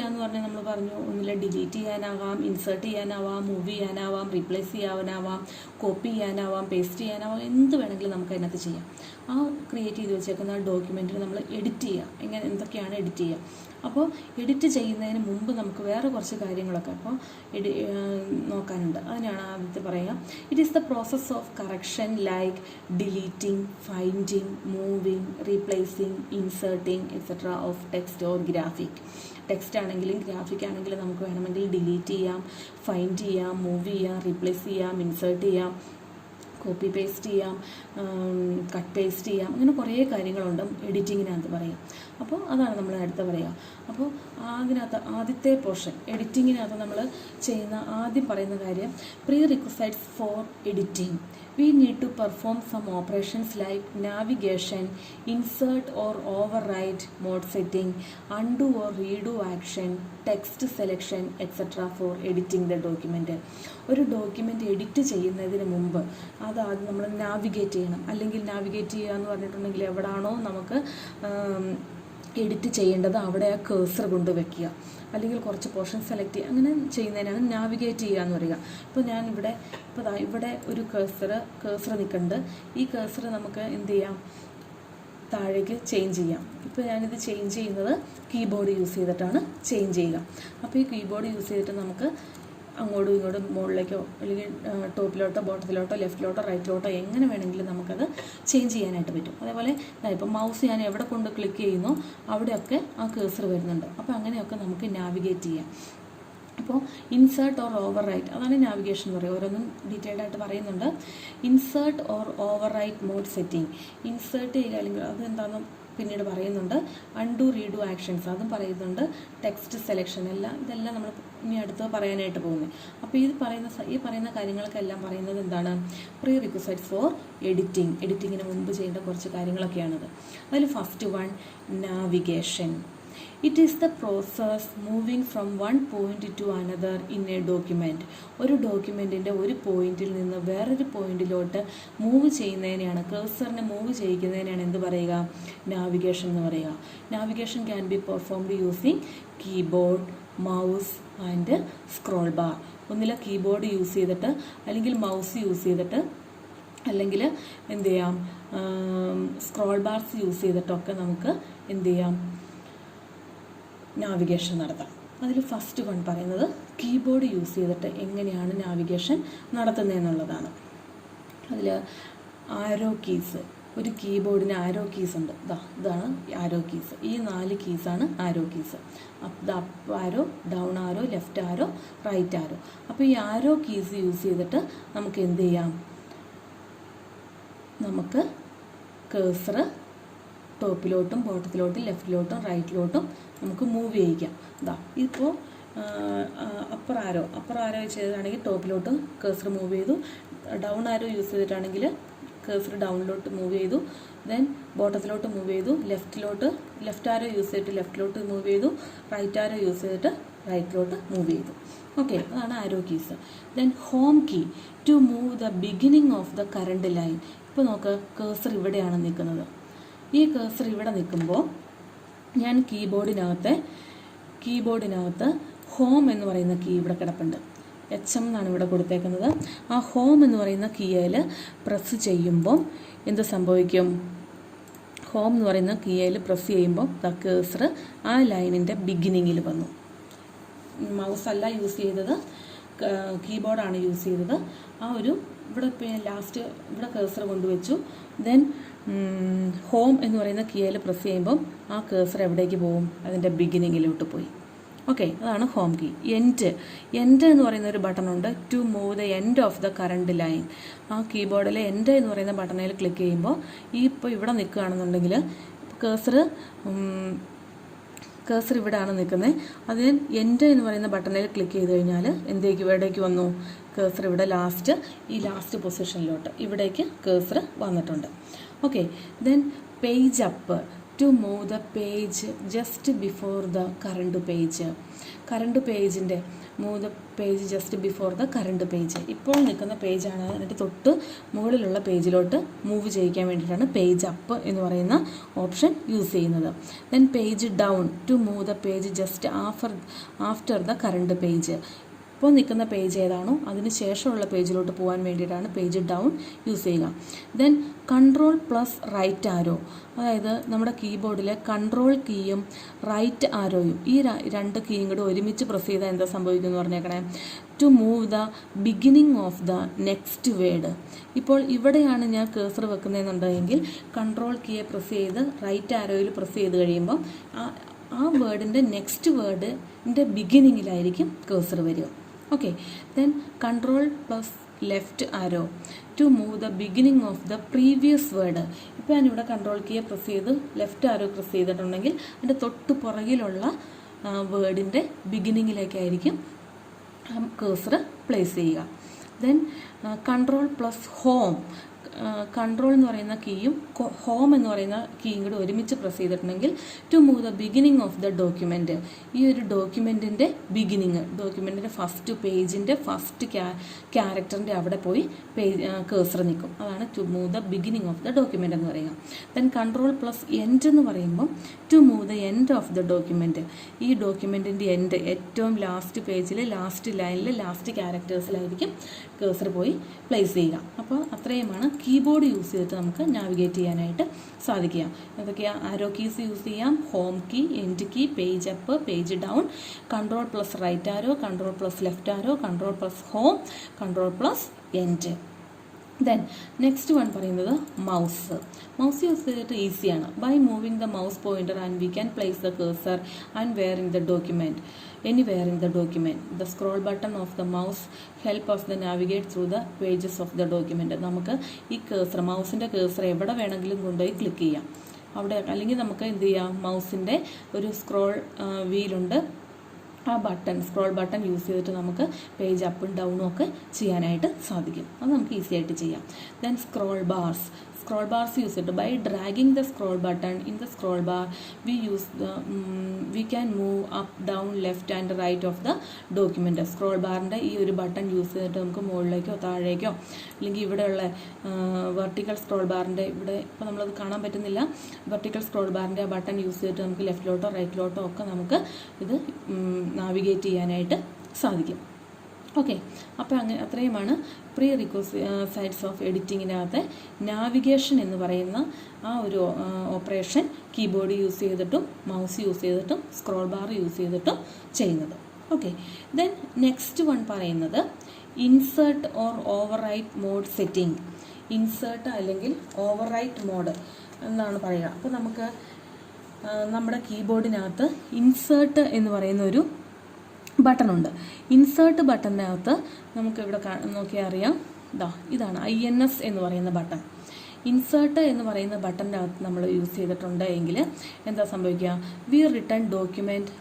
എന്ന് പറഞ്ഞാൽ നമ്മൾ പറഞ്ഞു, ഒന്നിലെ ഡിലീറ്റ് ചെയ്യാനാവാം, ഇൻസേർട്ട് ചെയ്യാനാവാം, മൂവ് ചെയ്യാനാവാം, റീപ്ലേസ് ചെയ്യാനാവാം, കോപ്പി ചെയ്യാനാവാം, പേസ്റ്റ് ചെയ്യാനാവാം, എന്ത് വേണമെങ്കിലും നമുക്ക് അതിനകത്ത് ചെയ്യാം. ആ ക്രിയേറ്റ് ചെയ്ത് വെച്ചേക്കുന്ന ഡോക്യുമെൻറ്റിന് നമ്മൾ എഡിറ്റ് ചെയ്യുക. എന്തൊക്കെയാണ് എഡിറ്റ് ചെയ്യുക? അപ്പോൾ എഡിറ്റ് ചെയ്യുന്നതിന് മുമ്പ് നമുക്ക് വേറെ കുറച്ച് കാര്യങ്ങളൊക്കെ അപ്പോൾ നോക്കാനുണ്ട്. അതിനാണ് ആദ്യത്തെ പറയുക. It is the process of correction like deleting, finding, moving, replacing, inserting etcetera of text or graphic. Text ആണെങ്കിലും ഗ്രാഫിക് ആണെങ്കിലും നമുക്ക് വേണമെങ്കിൽ ഡിലീറ്റ് ചെയ്യാം, ഫൈൻഡ് ചെയ്യാം, മൂവ് ചെയ്യാം, റീപ്ലേസ് ചെയ്യാം, ഇൻസേർട്ട് ചെയ്യാം, കോപ്പി പേസ്റ്റ് ചെയ്യാം, കട്ട് പേസ്റ്റ് ചെയ്യാം, അങ്ങനെ കുറേ കാര്യങ്ങളുണ്ട് എഡിറ്റിങ്ങിനകത്ത് പറയാം. അപ്പോൾ അതാണ് നമ്മൾ അടുത്ത പറയുക. അപ്പോൾ ആദ്യത്തെ പോർഷൻ എഡിറ്റിങ്ങിനകത്ത് നമ്മൾ ചെയ്യുന്ന ആദ്യം പറയുന്ന കാര്യം, pre requisites four editing. We need to perform some operations like navigation, insert or override, mode setting, undo or redo action, text selection, etc. for editing the document. ഒരു ഡോക്യുമെൻ്റ് എഡിറ്റ് ചെയ്യുന്നതിന് മുമ്പ് അതാദ്യം നമ്മൾ നാവിഗേറ്റ് ചെയ്യണം. അല്ലെങ്കിൽ navigate ചെയ്യുക എന്ന് പറഞ്ഞിട്ടുണ്ടെങ്കിൽ എവിടാണോ നമുക്ക് എഡിറ്റ് ചെയ്യേണ്ടത് അവിടെ ആ കേഴ്സർ കൊണ്ട് വെക്കുക, അല്ലെങ്കിൽ കുറച്ച് പോർഷൻ സെലക്ട് ചെയ്യുക. അങ്ങനെ ചെയ്യുന്നതിനാണ് നാവിഗേറ്റ് ചെയ്യുക എന്ന് പറയുക. ഇപ്പോൾ ഞാൻ ഇവിടെ ഒരു കേഴ്സർ നിൽക്കുന്നുണ്ട്. ഈ കേഴ്സർ നമുക്ക് എന്ത് ചെയ്യാം, താഴേക്ക് ചേഞ്ച് ചെയ്യാം. ഇപ്പോൾ ഞാനിത് ചേഞ്ച് ചെയ്യുന്നത് കീബോർഡ് യൂസ് ചെയ്തിട്ടാണ് ചേഞ്ച് ചെയ്യുക. അപ്പോൾ ഈ കീബോർഡ് യൂസ് ചെയ്തിട്ട് നമുക്ക് അങ്ങോട്ടും ഇങ്ങോട്ടും മുകളിലേക്കോ അല്ലെങ്കിൽ ടോപ്പിലോട്ടോ ബോട്ടത്തിലോട്ടോ ലെഫ്റ്റിലോട്ടോ റൈറ്റിലോട്ടോ എങ്ങനെ വേണമെങ്കിലും നമുക്കത് ചേഞ്ച് ചെയ്യാനായിട്ട് പറ്റും. അതേപോലെ ഇപ്പോൾ മൗസ് ഞാൻ എവിടെ കൊണ്ട് ക്ലിക്ക് ചെയ്യുന്നോ അവിടെയൊക്കെ ആ കേഴ്സർ വരുന്നുണ്ട്. അപ്പോൾ അങ്ങനെയൊക്കെ നമുക്ക് നാവിഗേറ്റ് ചെയ്യാം. അപ്പോൾ ഇൻസേർട്ട് ഓർ ഓവർ റൈറ്റ്, അതാണ് നാവിഗേഷൻ എന്ന് പറയുക. ഓരോന്നും ഡീറ്റെയിൽഡ് ആയിട്ട് പറയുന്നുണ്ട്. Insert or overwrite mode setting. Insert ചെയ്യുക അല്ലെങ്കിൽ അത് എന്താണെന്ന് പിന്നീട് പറയുന്നുണ്ട്. അൺഡു റീഡു ആക്ഷൻസ് അതും പറയുന്നുണ്ട്. ടെക്സ്റ്റ് സെലക്ഷൻ ഇതെല്ലാം നമ്മൾ ഇനി അടുത്ത് പറയാനായിട്ട് പോകുന്നത്. അപ്പോൾ ഈ പറയുന്ന കാര്യങ്ങൾക്കെല്ലാം പറയുന്നത് എന്താണ്, പ്രീ റിക്വസൈറ്റ്സ് ഫോർ എഡിറ്റിങ്ങിന് മുമ്പ് ചെയ്യേണ്ട കുറച്ച് കാര്യങ്ങളൊക്കെയാണത്. അതിൽ first one navigation. It is the process moving from one point two another in A document. ഒരു ഡോക്യുമെൻറ്റിൻ്റെ ഒരു പോയിന്റിൽ നിന്ന് വേറൊരു പോയിന്റിലോട്ട് മൂവ് ചെയ്യുന്നതിനെയാണ്, കേഴ്സറിനെ മൂവ് ചെയ്യിക്കുന്നതിനെയാണ് എന്ത് പറയുക, നാവിഗേഷൻ എന്ന് പറയുക. Navigation can be performed using keyboard, mouse and scroll bar. ഒന്നിലെ കീബോർഡ് യൂസ് ചെയ്തിട്ട് അല്ലെങ്കിൽ മൗസ് യൂസ് ചെയ്തിട്ട് അല്ലെങ്കിൽ എന്ത് ചെയ്യാം, സ്ക്രോൾ ബാർസ് യൂസ് ചെയ്തിട്ടൊക്കെ നമുക്ക് എന്ത് ചെയ്യാം, നാവിഗേഷൻ നടത്താം. അതിൽ ഫസ്റ്റ് വൺ പറയുന്നത് കീബോർഡ് യൂസ് ചെയ്തിട്ട് എങ്ങനെയാണ് നാവിഗേഷൻ നടത്തുന്നതെന്നുള്ളതാണ്. അതിൽ ആരോ കീസ്, ഒരു കീബോർഡിന് ആരോ കീസ് ഉണ്ട്. ഇതാണ് ആരോ കീസ്. ഈ 4 കീസാണ് arrow keys. Up arrow, down arrow, left arrow, right arrow. അപ്പോൾ ഈ ആരോ കീസ് യൂസ് ചെയ്തിട്ട് നമുക്ക് എന്ത് ചെയ്യാം? നമുക്ക് കേഴ്സർ ടോപ്പിലോട്ടും ബോട്ടത്തിലോട്ടും ലെഫ്റ്റിലോട്ടും റൈറ്റിലോട്ടും നമുക്ക് മൂവ് ചെയ്യിക്കാം. ഇപ്പോൾ അപ്പർ ആരോ ചെയ്തതാണെങ്കിൽ ടോപ്പിലോട്ട് കേഴ്സർ മൂവ് ചെയ്തു. ഡൗൺ ആരോ യൂസ് ചെയ്തിട്ടാണെങ്കിൽ കേഴ്സർ ഡൗണിലോട്ട് മൂവ് ചെയ്തു. ദെൻ ബോട്ടത്തിലോട്ട് മൂവ് ചെയ്തു. ലെഫ്റ്റ് ആരോ യൂസ് ചെയ്തിട്ട് ലെഫ്റ്റിലോട്ട് മൂവ് ചെയ്തു. റൈറ്റ് ആരോ യൂസ് ചെയ്തിട്ട് റൈറ്റിലോട്ട് മൂവ് ചെയ്തു. ഓക്കെ, അതാണ് arrow keys. Then home key to move the beginning of the current line. ഇപ്പോൾ നോക്ക്, കേഴ്സർ ഇവിടെയാണ് നിൽക്കുന്നത്. ഈ കേഴ്സർ ഇവിടെ നിൽക്കുമ്പോൾ ഞാൻ കീബോർഡിനകത്ത് ഹോം എന്ന് പറയുന്ന കീ ഇവിടെ കിടപ്പുണ്ട്. HM എന്നാണ് ഇവിടെ കൊടുത്തേക്കുന്നത്. ആ ഹോം എന്ന് പറയുന്ന കീയിൽ പ്രസ് ചെയ്യുമ്പോൾ എന്ത് സംഭവിക്കും? ഹോം എന്ന് പറയുന്ന കീയിൽ പ്രസ് ചെയ്യുമ്പോൾ കേഴ്സർ ആ ലൈനിൻ്റെ ബിഗിനിങ്ങിൽ വന്നു. മൗസ് അല്ല യൂസ് ചെയ്തത്, കീബോർഡാണ് യൂസ് ചെയ്തത്. ആ ഒരു ഇവിടെ ലാസ്റ്റ് ഇവിടെ കേഴ്സർ കൊണ്ടുവച്ചു. ദെൻ ഹോം എന്ന് പറയുന്ന കീയിൽ പ്രസ് ചെയ്യുമ്പം ആ കേഴ്സർ എവിടേക്ക് പോകും? അതിൻ്റെ ബിഗിനിങ്ങിലോട്ട് പോയി. ഓക്കെ, അതാണ് ഹോം കീ. എൻഡ് എന്ന് പറയുന്ന ഒരു ബട്ടൺ ഉണ്ട്, to move the end of the current line. ആ കീബോർഡിലെ എൻഡ് എന്ന് പറയുന്ന ബട്ടണിൽ ക്ലിക്ക് ചെയ്യുമ്പോൾ ഇപ്പോൾ ഇവിടെ നിൽക്കുകയാണെന്നുണ്ടെങ്കിൽ കേഴ്സർ ഇവിടെയാണ് നിൽക്കുന്നത്. അതിന് എൻഡ് എന്ന് പറയുന്ന ബട്ടണിൽ ക്ലിക്ക് ചെയ്ത് കഴിഞ്ഞാൽ എവിടേക്ക് വന്നു? കേഴ്സർ ഇവിടെ ലാസ്റ്റ് പൊസിഷനിലോട്ട് ഇവിടേക്ക് കേഴ്സർ വന്നിട്ടുണ്ട്. Okay, then page up to move the page just before the current page. Move the page just before the current page. ഇപ്പോൾ നിൽക്കുന്ന പേജാണ്, അതിൻ്റെ തൊട്ട് മുകളിലുള്ള പേജിലോട്ട് മൂവ് ചെയ്യിക്കാൻ വേണ്ടിയിട്ടാണ് പേജ് അപ്പ് എന്ന് പറയുന്ന ഓപ്ഷൻ യൂസ് ചെയ്യുന്നത്. Then page down to move the page just after the current page. ഇപ്പോൾ നിൽക്കുന്ന പേജ് ഏതാണോ അതിന് ശേഷമുള്ള പേജിലോട്ട് പോകാൻ വേണ്ടിയിട്ടാണ് പേജ് ഡൗൺ യൂസ് ചെയ്യുക. Then control plus right arrow, അതായത് നമ്മുടെ കീബോർഡിലെ കൺട്രോൾ കീയും റൈറ്റ് ആരോയും, ഈ 2 കീയും കൂടെ ഒരുമിച്ച് പ്രസ് ചെയ്താൽ എന്താ സംഭവിക്കുമെന്ന് പറഞ്ഞേക്കണേ? To move the beginning of the next word. ഇപ്പോൾ ഇവിടെയാണ് ഞാൻ കേഴ്സർ വെക്കുന്നതെന്നുണ്ടെങ്കിൽ കൺട്രോൾ കീയെ പ്രസ് ചെയ്ത് റൈറ്റ് ആരോയിൽ പ്രസ് ചെയ്ത് കഴിയുമ്പോൾ ആ വേർഡിൻ്റെ നെക്സ്റ്റ് വേർഡിൻ്റെ ബിഗിനിങ്ങിലായിരിക്കും കേഴ്സർ വരിക. Okay, then control plus left arrow to move the beginning of the previous word. ഇപ്പോൾ ഞാനിവിടെ കൺട്രോൾ കീയെ പ്രസ് ചെയ്ത് ലെഫ്റ്റ് ആരോ പ്രസ് ചെയ്തിട്ടുണ്ടെങ്കിൽ അതിൻ്റെ തൊട്ട് പുറകിലുള്ള വേർഡിൻ്റെ ബിഗിനിങ്ങിലേക്കായിരിക്കും കേഴ്സർ പ്ലേസ് ചെയ്യുക. Then control plus home, control എന്ന് പറയുന്ന കീയും ഹോം എന്ന് പറയുന്ന കീയും കൂടി ഒരുമിച്ച് പ്രസ് ചെയ്തിട്ടുണ്ടെങ്കിൽ to move the beginning of the document. ഈ ഒരു ഡോക്യുമെൻറ്റിൻ്റെ ഡോക്യുമെൻറ്റിൻ്റെ ഫസ്റ്റ് പേജിൻ്റെ ഫസ്റ്റ് ക്യാരക്ടറിൻ്റെ അവിടെ പോയി കേഴ്സർ നിൽക്കും. അതാണ് to move the beginning of the document എന്ന് പറയുക. ദെൻ കൺട്രോൾ പ്ലസ് എൻഡ് എന്ന് പറയുമ്പം to move the end of the document. ഈ ഡോക്യുമെൻറ്റിൻ്റെ എൻഡ് ഏറ്റവും ലാസ്റ്റ് പേജിൽ ലാസ്റ്റ് ലൈനിൽ ലാസ്റ്റ് ക്യാരക്ടേഴ്സിലായിരിക്കും കേഴ്സർ പോയി പ്ലേസ് ചെയ്യുക. അപ്പോൾ അത്രയുമാണ് കീബോർഡ് യൂസ് ചെയ്തിട്ട് നമുക്ക് നാവിഗേറ്റ് ചെയ്യാനായിട്ട് സാധിക്കുക. ഏതൊക്കെയാണ്? ആരോ കീസ് യൂസ് ചെയ്യാം, home key, end key, page up, page down, control plus right arrow, control plus left arrow, control plus home, control plus end. Then next one പറയുന്നത് mouse use ചെയ്തിട്ട് ഈസിയാണ്. By moving the mouse pointer and we can place the cursor anywhere in the document anywhere in the document. The scroll button of the mouse help us to navigate through the pages of the document. നമുക്ക് ഈ കേഴ്സർ, മൗസിൻ്റെ കേഴ്സർ എവിടെ വേണമെങ്കിലും കൊണ്ടുപോയി click ചെയ്യാം. അവിടെ അല്ലെങ്കിൽ നമുക്ക് എന്ത് ചെയ്യാം? മൗസിൻ്റെ ഒരു സ്ക്രോൾ വീലുണ്ട്, ആ സ്ക്രോൾ ബട്ടൺ യൂസ് ചെയ്തിട്ട് നമുക്ക് പേജ് അപ്പും ഡൗണും ഒക്കെ ചെയ്യാനായിട്ട് സാധിക്കും. അത് നമുക്ക് ഈസി ആയിട്ട് ചെയ്യാം. Then scroll bars use it by dragging the scroll button in the scroll bar. We can move up, down, left and right of the document. Scroll ബാറിൻ്റെ ഈ ഒരു ബട്ടൺ യൂസ് ചെയ്തിട്ട് നമുക്ക് മുകളിലേക്കോ താഴേക്കോ അല്ലെങ്കിൽ ഇവിടെയുള്ള വെർട്ടിക്കൽ സ്ക്രോൾ ബാറിൻ്റെ ഇവിടെ ഇപ്പോൾ നമ്മളത് കാണാൻ പറ്റുന്നില്ല, വെർട്ടിക്കൽ സ്ക്രോൾ ബാറിൻ്റെ ആ ബട്ടൺ യൂസ് ചെയ്തിട്ട് നമുക്ക് ലെഫ്റ്റിലോട്ടോ റൈറ്റിലോട്ടോ ഒക്കെ നമുക്ക് ഇത് നാവിഗേറ്റ് ചെയ്യാനായിട്ട് സാധിക്കും. ഓക്കെ, അപ്പോൾ അത്രയുമാണ് പ്രീ റിക്വസൈറ്റ്സ് ഓഫ് എഡിറ്റിങ്ങിനകത്തെ നാവിഗേഷൻ എന്ന് പറയുന്ന ആ ഒരു ഓപ്പറേഷൻ കീബോർഡ് യൂസ് ചെയ്തിട്ടും മൗസ് യൂസ് ചെയ്തിട്ടും സ്ക്രോൾ ബാർ യൂസ് ചെയ്തിട്ടും ചെയ്യുന്നത്. ഓക്കെ, ദെൻ നെക്സ്റ്റ് വൺ പറയുന്നത് insert or overwrite mode setting. Insert അല്ലെങ്കിൽ ഓവർറൈറ്റ് മോഡ് എന്നാണ് പറയുക. അപ്പോൾ നമുക്ക് നമ്മുടെ കീബോർഡിനകത്ത് ഇൻസേർട്ട് എന്ന് പറയുന്ന ഒരു ബട്ടണുണ്ട്. ഇൻസേർട്ട് ബട്ടണിനകത്ത് നമുക്കിവിടെ നോക്കിയാൽ അറിയാം, ഇതാണ് INS എന്ന് പറയുന്ന ബട്ടൺ. ഇൻസേർട്ട് എന്ന് പറയുന്ന ബട്ടൻ്റെ അകത്ത് നമ്മൾ യൂസ് ചെയ്തിട്ടുണ്ട് എങ്കിൽ എന്താ സംഭവിക്കുക? We return document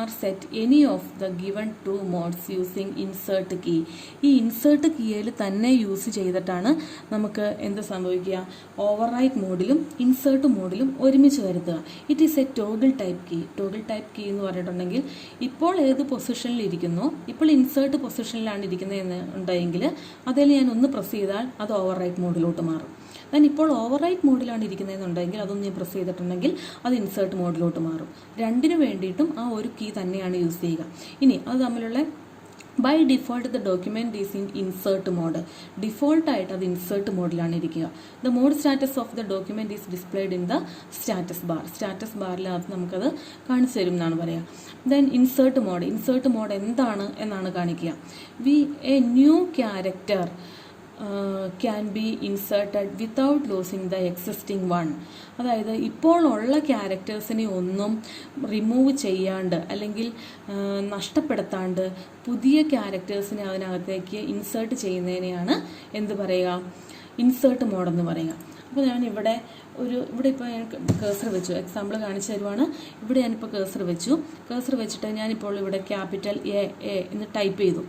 or set any of the given 2 modes using insert key. ഈ ഇൻസേർട്ട് കീയിൽ തന്നെ യൂസ് ചെയ്തിട്ടാണ് നമുക്ക് എന്ത് സംഭവിക്കുക? ഓവർറൈറ്റ് മോഡിലും ഇൻസേർട്ട് മോഡിലും ഒരുമിച്ച് വരുത്തുക. It is a toggle type key. Toggle type key എന്ന് പറഞ്ഞിട്ടുണ്ടെങ്കിൽ ഇപ്പോൾ ഏത് പൊസിഷനിൽ ഇരിക്കുന്നോ, ഇപ്പോൾ ഇൻസേർട്ട് പൊസിഷനിലാണ് ഇരിക്കുന്നതെന്ന് ഉണ്ടെങ്കിൽ അതിൽ ഞാൻ ഒന്ന് പ്രസ് ചെയ്താൽ അത് ഓവർറൈറ്റ് മോഡിലോട്ട് മാറും. ദെൻ ഇപ്പോൾ ഓവർറൈറ്റ് മോഡിലാണ് ഇരിക്കുന്നതെന്നുണ്ടെങ്കിൽ അതൊന്ന് ഞാൻ പ്രസ് ചെയ്തിട്ടുണ്ടെങ്കിൽ അത് ഇൻസേർട്ട് മോഡിലോട്ട് മാറും. രണ്ടിനു വേണ്ടിയിട്ടും ആ ഒരു കീ തന്നെയാണ് യൂസ് ചെയ്യുക. ഇനി അത് തമ്മിലുള്ള by default the document is in insert mode. ഡിഫോൾട്ടായിട്ട് അത് ഇൻസേർട്ട് മോഡിലാണ് ഇരിക്കുക. The mode status of the document is displayed in the status bar. Status ബാറിലകത്ത് നമുക്കത് കാണിച്ചു തരും എന്നാണ് പറയുക. ദെൻ ഇൻസേർട്ട് മോഡ് എന്താണ് എന്നാണ് കാണിക്കുക. A new character can be inserted without losing the existing one. അതായത് ഇപ്പോൾ ഉള്ള ക്യാരക്ടേഴ്സിനെ ഒന്നും റിമൂവ് ചെയ്യാണ്ട് അല്ലെങ്കിൽ നഷ്ടപ്പെടുത്താണ്ട് പുതിയ ക്യാരക്ടേഴ്സിനെ അതിനകത്തേക്ക് ഇൻസേർട്ട് ചെയ്യുന്നതിനെയാണ് എന്ത് പറയുക? ഇൻസേർട്ട് മോഡെന്ന് പറയുക. അപ്പോൾ ഞാനിവിടെ ഇപ്പോൾ ഞാൻ കേസർ വെച്ചു, എക്സാമ്പിൾ കാണിച്ചു തരുവാണ്. ഇവിടെ ഞാനിപ്പോൾ കേസർ വെച്ചിട്ട് ഞാനിപ്പോൾ ഇവിടെ ക്യാപിറ്റൽ എ എന്ന് ടൈപ്പ് ചെയ്തു.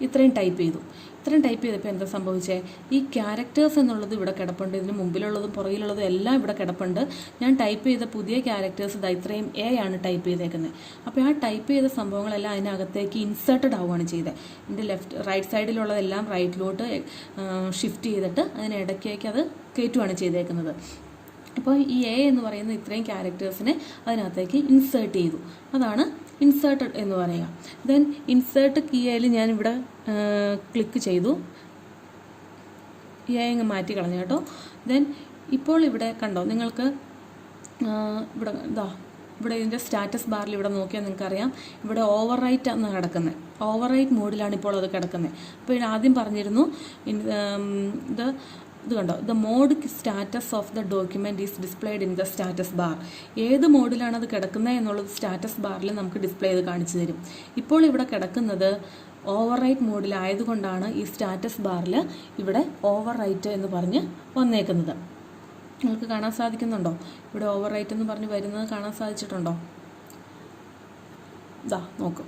ഇത്രയും ടൈപ്പ് ചെയ്തപ്പോൾ എന്താ സംഭവിച്ചേ? ഈ ക്യാരക്ടേഴ്സ് എന്നുള്ളത് ഇവിടെ കിടപ്പുണ്ട്. ഇതിന് മുമ്പിലുള്ളതും പുറകിലുള്ളതും എല്ലാം ഇവിടെ കിടപ്പുണ്ട്. ഞാൻ ടൈപ്പ് ചെയ്ത പുതിയ ക്യാരക്ടേഴ്സ് ഇത്രയും എ ആണ് ടൈപ്പ് ചെയ്തേക്കുന്നത്. അപ്പോൾ ആ ടൈപ്പ് ചെയ്ത സംഭവങ്ങളെല്ലാം അതിനകത്തേക്ക് ഇൻസേർട്ടഡ് ആവുകയാണ് ചെയ്തത്. എൻ്റെ റൈറ്റ് സൈഡിലുള്ളതെല്ലാം റൈറ്റിലോട്ട് ഷിഫ്റ്റ് ചെയ്തിട്ട് അതിനിടയ്ക്കേക്ക് അത് കയറ്റുകയാണ് ചെയ്തേക്കുന്നത്. അപ്പോൾ ഈ എ എന്ന് പറയുന്ന ഇത്രയും ക്യാരക്ടേഴ്സിനെ അതിനകത്തേക്ക് ഇൻസേർട്ട് ചെയ്തു. അതാണ് ഇൻസേർട്ടഡ് എന്ന് പറയുക. ദെൻ ഇൻസേർട്ട് കീയിൽ ഞാനിവിടെ ക്ലിക്ക് ചെയ്തു, എ അങ്ങ് മാറ്റി കളഞ്ഞു കേട്ടോ. ദെൻ ഇപ്പോൾ ഇവിടെ കണ്ടോ നിങ്ങൾക്ക് ഇവിടെ ഇതിൻ്റെ സ്റ്റാറ്റസ് ബാറിൽ ഇവിടെ നോക്കിയാൽ നിങ്ങൾക്കറിയാം, ഇവിടെ ഓവർറൈറ്റ് ആണ് കിടക്കുന്നത്. ഓവർറൈറ്റ് മോഡിലാണ് ഇപ്പോൾ അത് കിടക്കുന്നത്. അപ്പോൾ ഇത് ആദ്യം പറഞ്ഞിരുന്നു ഇത് കണ്ടോ, the mode status of the document is displayed in the status bar. ഏത് മോഡിലാണ് അത് കിടക്കുന്നത് എന്നുള്ളത് സ്റ്റാറ്റസ് ബാറിൽ നമുക്ക് ഡിസ്പ്ലേ ചെയ്ത് കാണിച്ചു തരും. ഇപ്പോൾ ഇവിടെ കിടക്കുന്നത് ഓവർറൈറ്റ് മോഡിലായതുകൊണ്ടാണ് ഈ സ്റ്റാറ്റസ് ബാറിൽ ഇവിടെ ഓവർറൈറ്റ് എന്ന് പറഞ്ഞ് വന്നേക്കുന്നത്. നിങ്ങൾക്ക് കാണാൻ സാധിക്കുന്നുണ്ടോ? ഇവിടെ ഓവർറൈറ്റ് എന്ന് പറഞ്ഞ് വരുന്നത് കാണാൻ സാധിച്ചിട്ടുണ്ടോ? നോക്കും,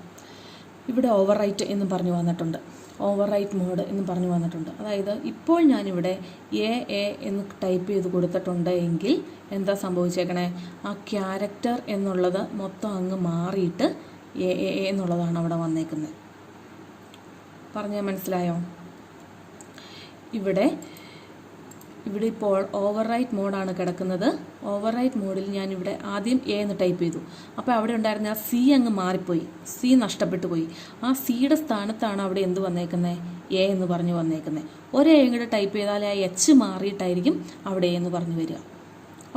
ഇവിടെ ഓവർറൈറ്റ് എന്ന് പറഞ്ഞു വന്നിട്ടുണ്ട്. ഓവർറൈറ്റ് മോഡ് എന്ന് പറഞ്ഞു വന്നിട്ടുണ്ട്. അതായത് ഇപ്പോൾ ഞാനിവിടെ എ എന്ന് ടൈപ്പ് ചെയ്ത് കൊടുത്തിട്ടുണ്ട് എങ്കിൽ എന്താ സംഭവിച്ചേക്കണേ? ആ ക്യാരക്ടർ എന്നുള്ളത് മൊത്തം അങ്ങ് മാറിയിട്ട് എ എന്നുള്ളതാണ് അവിടെ വന്നേക്കുന്നത്. പറഞ്ഞാൽ മനസ്സിലായോ? ഇവിടെ ഇപ്പോൾ ഓവർറൈറ്റ് മോഡാണ് കിടക്കുന്നത്. ഓവർറൈറ്റ് മോഡിൽ ഞാനിവിടെ ആദ്യം എ എന്ന് ടൈപ്പ് ചെയ്തു. അപ്പോൾ അവിടെ ഉണ്ടായിരുന്ന ആ സി അങ്ങ് മാറിപ്പോയി, സി നഷ്ടപ്പെട്ടു പോയി. ആ സിയുടെ സ്ഥാനത്താണ് അവിടെ എന്ത് വന്നേക്കുന്നത്? എ എന്ന് പറഞ്ഞു വന്നേക്കുന്നത്. ഒരേ കൂടെ ടൈപ്പ് ചെയ്താൽ ആ എച്ച് മാറിയിട്ടായിരിക്കും അവിടെ എന്ന് പറഞ്ഞു വരിക.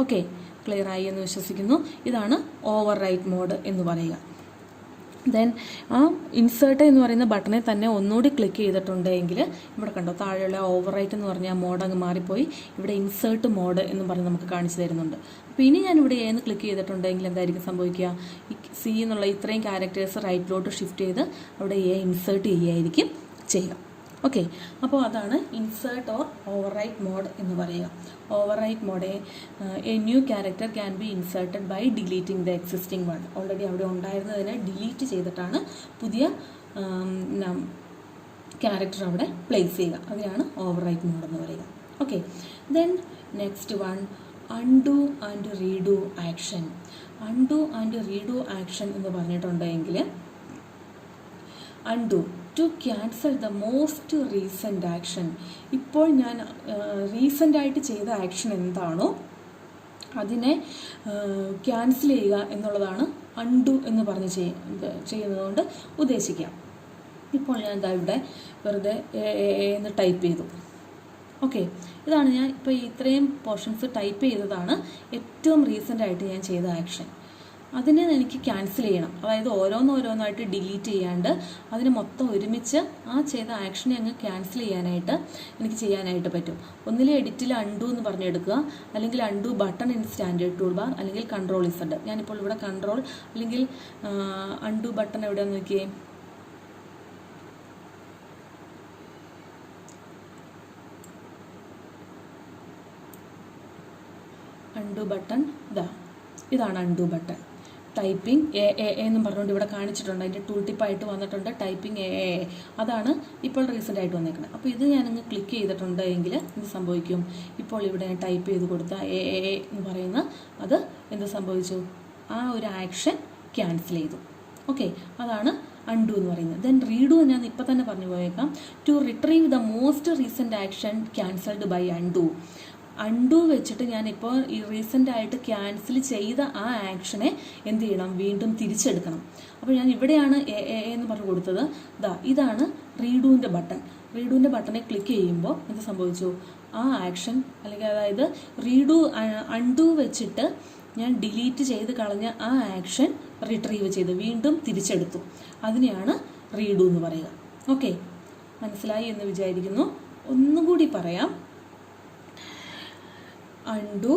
ഓക്കെ, ക്ലിയർ ആയി എന്ന് വിശ്വസിക്കുന്നു. ഇതാണ് ഓവർറൈറ്റ് മോഡ് എന്ന് പറയുക. ദെൻ ആ ഇൻസേർട്ട് എന്ന് പറയുന്ന ബട്ടണെ തന്നെ ഒന്നുകൂടി ക്ലിക്ക് ചെയ്തിട്ടുണ്ടെങ്കിൽ ഇവിടെ കണ്ടോ, താഴെയുള്ള ഓവർറൈറ്റ് എന്ന് പറഞ്ഞാൽ ആ മോഡ് അങ്ങ് മാറിപ്പോയി. ഇവിടെ ഇൻസേർട്ട് മോഡ് എന്ന് പറഞ്ഞ് നമുക്ക് കാണിച്ചു തരുന്നുണ്ട്. അപ്പോൾ ഇനി ഞാനിവിടെ എന്ന് ക്ലിക്ക് ചെയ്തിട്ടുണ്ടെങ്കിൽ എന്തായിരിക്കും സംഭവിക്കുക? ഈ സി എന്നുള്ള ഇത്രയും ക്യാരക്ടേഴ്സ് റൈറ്റിലോട്ട് ഷിഫ്റ്റ് ചെയ്ത് അവിടെ എ ഇൻസേർട്ട് ചെയ്യുകയായിരിക്കും ചെയ്യുക. ഓക്കെ, അപ്പോൾ അതാണ് ഇൻസേർട്ട് ഓർ ഓവർറൈറ്റ് മോഡ് എന്ന് പറയുക. Overwrite mode a new character can be inserted by deleting the existing one. Already അവിടെ ഉണ്ടായിരുന്നതിനെ ഡിലീറ്റ് ചെയ്തിട്ടാണ് പുതിയ ക്യാരക്ടർ അവിടെ പ്ലേസ് ചെയ്യുക. അതിനാണ് ഓവർറൈറ്റ് മോഡ് എന്ന് പറയുക. Okay, then next one, undo and redo action. Undo and redo action എന്ന് പറഞ്ഞിട്ടുണ്ടെങ്കിൽ undo to cancel the most recent action. ഇപ്പോൾ ഞാൻ റീസെൻ്റായിട്ട് ചെയ്ത ആക്ഷൻ എന്താണോ അതിനെ ക്യാൻസൽ ചെയ്യുക എന്നുള്ളതാണ് അൺഡു എന്ന് പറഞ്ഞ് ചെയ്യുന്നതുകൊണ്ട് ഉദ്ദേശിക്കാം. ഇപ്പോൾ ഞാൻ ഇവിടെ വെറുതെ എന്ന് ടൈപ്പ് ചെയ്തു. ഓക്കെ, ഇതാണ് ഞാൻ ഇപ്പോൾ ഇത്രയും പോർഷൻസ് ടൈപ്പ് ചെയ്തതാണ് ഏറ്റവും റീസെൻ്റായിട്ട് ഞാൻ ചെയ്ത ആക്ഷൻ. അതിനെ എനിക്ക് ക്യാൻസൽ ചെയ്യണം. അതായത് ഓരോന്നോരോന്നായിട്ട് ഡിലീറ്റ് ചെയ്യാണ്ട് അതിന് മൊത്തം ഒരുമിച്ച് ആ ചെയ്ത ആക്ഷനെ അങ്ങ് ക്യാൻസൽ ചെയ്യാനായിട്ട് പറ്റും. ഒന്നിലെ എഡിറ്റിൽ അൺഡു എന്ന് പറഞ്ഞെടുക്കുക, അല്ലെങ്കിൽ undo button in standard tool bar, അല്ലെങ്കിൽ കൺട്രോൾ ഇസഡ്. ഞാനിപ്പോൾ ഇവിടെ കൺട്രോൾ അല്ലെങ്കിൽ അൺഡു ബട്ടൺ എവിടെയാണെന്ന് നോക്കിയേ. അൺഡു ബട്ടൺ ഇതാണ് അൺഡു ബട്ടൺ. ടൈപ്പിംഗ് എന്നും പറഞ്ഞുകൊണ്ട് ഇവിടെ കാണിച്ചിട്ടുണ്ട്. അതിൻ്റെ ടൂൾ ടിപ്പായിട്ട് വന്നിട്ടുണ്ട് ടൈപ്പിംഗ് അതാണ് ഇപ്പോൾ റീസെൻ്റ് ആയിട്ട് വന്നേക്കുന്നത്. അപ്പോൾ ഇത് ഞാനങ്ങ് ക്ലിക്ക് ചെയ്തിട്ടുണ്ട് എങ്കിൽ എന്ത് സംഭവിക്കും? ഇപ്പോൾ ഇവിടെ ഞാൻ ടൈപ്പ് ചെയ്ത് കൊടുത്ത എന്ന് പറയുന്ന അത് എന്ത് സംഭവിച്ചു? ആ ഒരു ആക്ഷൻ ക്യാൻസൽ ചെയ്തു. ഓക്കെ, അതാണ് അൺഡു എന്ന് പറയുന്നത്. ദെൻ റീഡു ഞാൻ ഇപ്പം തന്നെ പറഞ്ഞു പോയേക്കാം. To retrieve the most recent action cancelled by undo. Undo വെച്ചിട്ട് ഞാനിപ്പോൾ ഈ റീസെൻ്റ് ആയിട്ട് ക്യാൻസൽ ചെയ്ത ആ ആക്ഷനെ എന്ത് ചെയ്യണം? വീണ്ടും തിരിച്ചെടുക്കണം. അപ്പോൾ ഞാൻ ഇവിടെയാണ് എന്ന് പറഞ്ഞു കൊടുത്തത്. ഇതാണ് റീഡുവിൻ്റെ ബട്ടൺ. റീഡുവിൻ്റെ ബട്ടനെ ക്ലിക്ക് ചെയ്യുമ്പോൾ എന്ത് സംഭവിച്ചു? ആ ആക്ഷൻ അല്ലെങ്കിൽ അതായത് അൺഡു വെച്ചിട്ട് ഞാൻ ഡിലീറ്റ് ചെയ്ത് കളഞ്ഞ ആ ആക്ഷൻ റിട്രീവ് ചെയ്ത് വീണ്ടും തിരിച്ചെടുത്തു. അതിനെയാണ് റീഡു എന്ന് പറയുക. ഓക്കെ, മനസ്സിലായി എന്ന് വിചാരിക്കുന്നു. ഒന്നുകൂടി പറയാം. Undo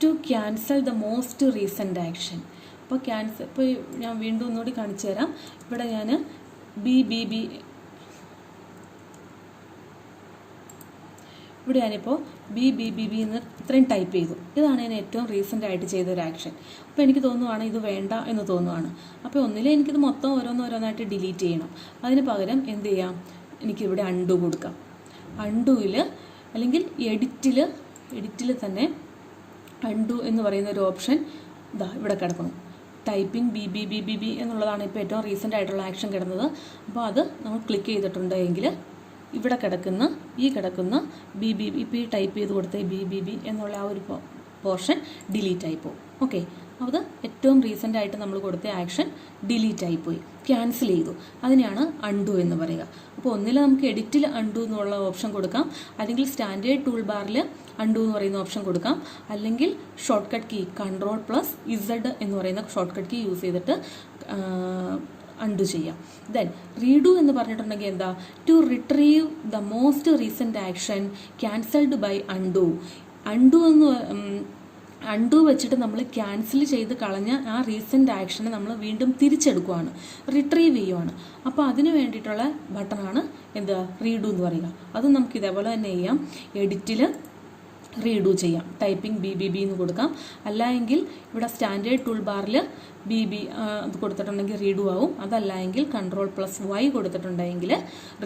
to cancel the most recent action. ഇപ്പോൾ ഞാൻ വീണ്ടും ഒന്നുകൂടി കാണിച്ചു തരാം. ഇവിടെ ഞാൻ ഇവിടെ ഞാനിപ്പോൾ ബി എന്ന് ഇത്രയും ടൈപ്പ് ചെയ്തു. ഇതാണ് ഞാൻ ഏറ്റവും റീസെൻ്റ് ആയിട്ട് ചെയ്തൊരു ആക്ഷൻ. അപ്പോൾ എനിക്ക് തോന്നുവാണ് ഇത് വേണ്ട എന്ന് തോന്നുവാണ്. അപ്പോൾ ഒന്നിലെ എനിക്കിത് മൊത്തം ഓരോന്നോരോന്നായിട്ട് ഡിലീറ്റ് ചെയ്യണം. അതിന് പകരം എന്ത് ചെയ്യാം? എനിക്കിവിടെ അൺഡു കൊടുക്കാം. അൺഡുവിൽ അല്ലെങ്കിൽ എഡിറ്റിൽ തന്നെ അൺഡു എന്ന് പറയുന്ന ഒരു ഓപ്ഷൻ ഇവിടെ കിടക്കണം. ടൈപ്പിംഗ് ബി എന്നുള്ളതാണ് ഇപ്പോൾ ഏറ്റവും റീസെൻ്റ് ആയിട്ടുള്ള ആക്ഷൻ കിടന്നത്. അപ്പോൾ അത് നമ്മൾ ക്ലിക്ക് ചെയ്തിട്ടുണ്ട് എങ്കിൽ ഇവിടെ കിടക്കുന്ന ഇപ്പോൾ ഈ ടൈപ്പ് ചെയ്ത് കൊടുത്ത ബി എന്നുള്ള ആ ഒരു പോർഷൻ ഡിലീറ്റ് ആയിപ്പോവും. ഓക്കെ, അത് ഏറ്റവും റീസെൻ്റ് ആയിട്ട് നമ്മൾ കൊടുത്ത ആക്ഷൻ ഡിലീറ്റ് ആയിപ്പോയി, ക്യാൻസൽ ചെയ്തു. അതിനെയാണ് അൺഡു എന്ന് പറയുക. അപ്പോൾ ഒന്നിൽ നമുക്ക് എഡിറ്റിൽ അൺഡു എന്നുള്ള ഓപ്ഷൻ കൊടുക്കാം, അല്ലെങ്കിൽ സ്റ്റാൻഡേർഡ് ടൂൾ ബാറിൽ അൺഡു എന്ന് പറയുന്ന ഓപ്ഷൻ കൊടുക്കാം, അല്ലെങ്കിൽ ഷോർട്ട് കട്ട് കീ CTRL+Z എന്ന് പറയുന്ന ഷോർട്ട് കട്ട് കീ യൂസ് ചെയ്തിട്ട് അൺഡു ചെയ്യാം. ദെൻ റീഡു എന്ന് പറഞ്ഞിട്ടുണ്ടെങ്കിൽ എന്താ? To retrieve the most recent action cancelled by undo. Undo വെച്ചിട്ട് നമ്മൾ ക്യാൻസൽ ചെയ്ത് കളഞ്ഞ ആ റീസെൻ്റ് ആക്ഷനെ നമ്മൾ വീണ്ടും തിരിച്ചെടുക്കുകയാണ്, റിട്രീവ് ചെയ്യുവാണ്. അപ്പോൾ അതിന് വേണ്ടിയിട്ടുള്ള ബട്ടണാണ് റീഡു എന്ന് പറയുക. അതും നമുക്ക് ഇതേപോലെ തന്നെ ചെയ്യാം. എഡിറ്റിൽ റീഡു ചെയ്യാം. ടൈപ്പിംഗ് ബി എന്ന് കൊടുക്കാം. അല്ല എങ്കിൽ ഇവിടെ സ്റ്റാൻഡേർഡ് ടൂൾ ബാറിൽ അത് കൊടുത്തിട്ടുണ്ടെങ്കിൽ റീഡു ആവും. അതല്ല എങ്കിൽ CTRL+Y കൊടുത്തിട്ടുണ്ടെങ്കിൽ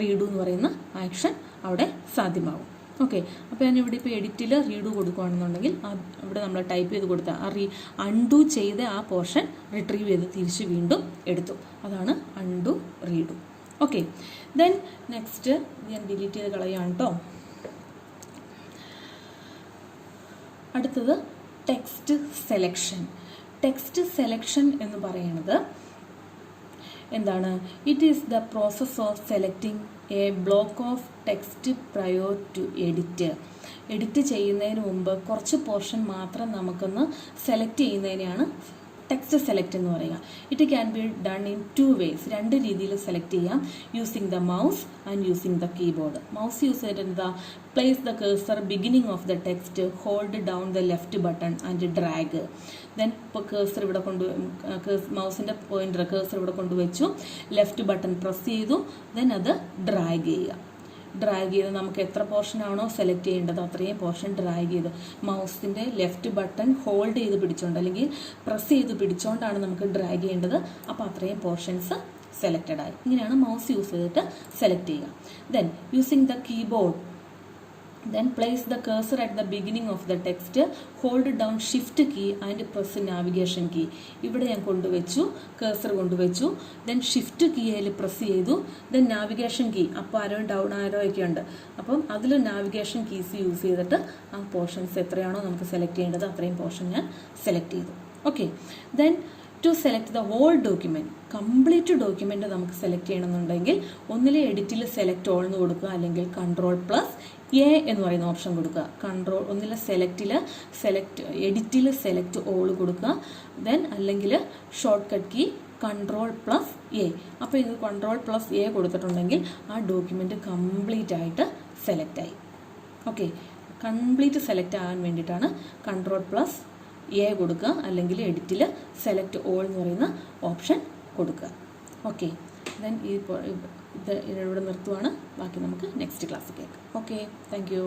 റീഡു എന്ന് പറയുന്ന ആക്ഷൻ അവിടെ സാധ്യമാവും. ഓക്കെ, അപ്പോൾ ഞാനിവിടെ ഇപ്പോൾ എഡിറ്റിൽ റീഡു കൊടുക്കുകയാണെന്നുണ്ടെങ്കിൽ ഇവിടെ നമ്മൾ ടൈപ്പ് ചെയ്ത് കൊടുത്ത അൺഡു ചെയ്ത ആ പോർഷൻ റിട്രീവ് ചെയ്ത് തിരിച്ച് വീണ്ടും എടുത്തു. അതാണ് undo redo. Okay, then next ഞാൻ ഡിലീറ്റ് ചെയ്ത് കളയാണ് കേട്ടോ. അടുത്തത് ടെക്സ്റ്റ് സെലക്ഷൻ എന്ന് പറയുന്നത് എന്താണ്? It is the process of selecting a block of text prior to edit ചെയ്യുന്നതിന് മുമ്പ് കുറച്ച് പോർഷൻ മാത്രം നമുക്കൊന്ന് സെലക്ട് ചെയ്യുന്നതിനെയാണ് ടെക്സ്റ്റ് സെലക്ട് എന്ന് പറയുക. It can be done in 2 ways. 2 രീതിയിൽ സെലക്ട് ചെയ്യാം. Using the mouse and using the keyboard. Mouse use ചെയ്തിട്ട് place the cursor beginning of the text, hold down the left button and drag. Then ഇപ്പോൾ cursor ഇവിടെ മൗസിൻ്റെ pointer cursor ഇവിടെ കൊണ്ടുവച്ചു, left button press ചെയ്തു, then അത് drag ചെയ്യുക. Drag ചെയ്ത് നമുക്ക് എത്ര പോർഷനാണോ സെലക്ട് ചെയ്യേണ്ടത് അത്രയും പോർഷൻ ഡ്രാഗ് ചെയ്ത് മൗസിൻ്റെ ലെഫ്റ്റ് ബട്ടൺ ഹോൾഡ് ചെയ്ത് പിടിച്ചുകൊണ്ട് അല്ലെങ്കിൽ പ്രസ് ചെയ്ത് പിടിച്ചുകൊണ്ടാണ് നമുക്ക് ഡ്രാഗ് ചെയ്യേണ്ടത്. അപ്പോൾ അത്രയും പോർഷൻസ് സെലക്റ്റഡ് ആയി. ഇങ്ങനെയാണ് മൗസ് യൂസ് ചെയ്തിട്ട് സെലക്ട് ചെയ്യുക. Then using the keyboard, then place the cursor at the beginning of the text, hold down shift key and press navigation key. ഇവിടെ ഞാൻ കൊണ്ടുവച്ചു, കഴ്സർ കൊണ്ടുവച്ചു, then shift കീയിൽ പ്രസ് ചെയ്തു, then navigation key up arrow down ആരോ ഒക്കെ ഉണ്ട്. അപ്പം അതിൽ navigation keys use ചെയ്തിട്ട് ആ പോർഷൻസ് എത്രയാണോ നമുക്ക് സെലക്ട് ചെയ്യേണ്ടത് അത്രയും പോർഷൻ ഞാൻ സെലക്ട് ചെയ്തു. Okay, then to select the whole document, complete document നമുക്ക് സെലക്ട് ചെയ്യണമെന്നുണ്ടെങ്കിൽ ഒന്നിലെ എഡിറ്റിൽ സെലക്ട് ഓൾ എന്ന് കൊടുക്കുക, അല്ലെങ്കിൽ CTRL+F എ എന്ന് പറയുന്ന ഓപ്ഷൻ കൊടുക്കുക. കൺട്രോൾ ഒന്നിലെ എഡിറ്റിൽ സെലക്ട് ഓൾ കൊടുക്കുക. ദെൻ അല്ലെങ്കിൽ ഷോർട്ട് കട്ട് കീ Ctrl+A. അപ്പോൾ ഇത് Ctrl+A കൊടുത്തിട്ടുണ്ടെങ്കിൽ ആ ഡോക്യുമെൻറ്റ് കംപ്ലീറ്റ് ആയിട്ട് സെലക്ട് ആയി. ഓക്കെ, കംപ്ലീറ്റ് സെലക്ട് ആകാൻ വേണ്ടിയിട്ടാണ് Ctrl+A കൊടുക്കുക, അല്ലെങ്കിൽ എഡിറ്റിൽ സെലക്ട് ഓൾ എന്ന് പറയുന്ന ഓപ്ഷൻ കൊടുക്കുക. ഓക്കെ, ദെൻ ഇത് ഇവിടെ നിർത്തുവാണ്. ബാക്കി നമുക്ക് നെക്സ്റ്റ് ക്ലാസ്സിൽ കേൾക്കാം. Okay, thank you.